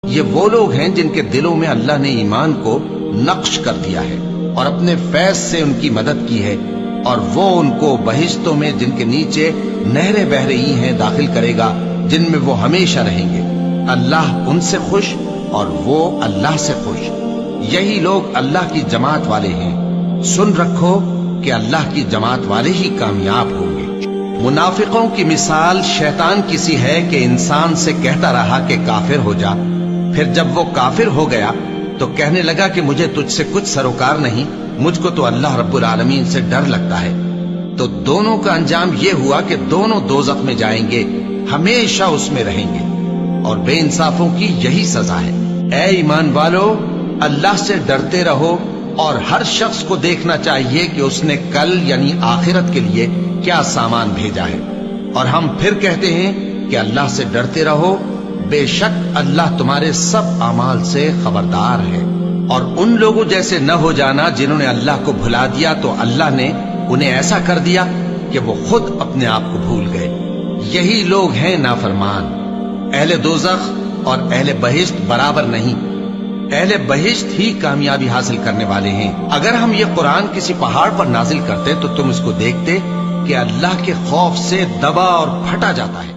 یہ وہ لوگ ہیں جن کے دلوں میں اللہ نے ایمان کو نقش کر دیا ہے اور اپنے فیض سے ان کی مدد کی ہے، اور وہ ان کو بہشتوں میں جن کے نیچے نہریں بہ رہی ہیں داخل کرے گا، جن میں وہ ہمیشہ رہیں گے۔ اللہ ان سے خوش اور وہ اللہ سے خوش۔ یہی لوگ اللہ کی جماعت والے ہیں۔ سن رکھو کہ اللہ کی جماعت والے ہی کامیاب ہوں گے۔ منافقوں کی مثال شیطان کی سی ہے کہ انسان سے کہتا رہا کہ کافر ہو جا، پھر جب وہ کافر ہو گیا تو کہنے لگا کہ مجھے تجھ سے کچھ سروکار نہیں، مجھ کو تو اللہ رب العالمین سے ڈر لگتا ہے۔ تو دونوں کا انجام یہ ہوا کہ دونوں دوزخ میں جائیں گے، ہمیشہ اس میں رہیں گے، اور بے انصافوں کی یہی سزا ہے۔ اے ایمان والو، اللہ سے ڈرتے رہو، اور ہر شخص کو دیکھنا چاہیے کہ اس نے کل یعنی آخرت کے لیے کیا سامان بھیجا ہے، اور ہم پھر کہتے ہیں کہ اللہ سے ڈرتے رہو، بے شک اللہ تمہارے سب اعمال سے خبردار ہے۔ اور ان لوگوں جیسے نہ ہو جانا جنہوں نے اللہ کو بھلا دیا تو اللہ نے انہیں ایسا کر دیا کہ وہ خود اپنے آپ کو بھول گئے۔ یہی لوگ ہیں نافرمان۔ اہل دوزخ اور اہل بہشت برابر نہیں، اہل بہشت ہی کامیابی حاصل کرنے والے ہیں۔ اگر ہم یہ قرآن کسی پہاڑ پر نازل کرتے تو تم اس کو دیکھتے کہ اللہ کے خوف سے دبا اور پھٹا جاتا ہے۔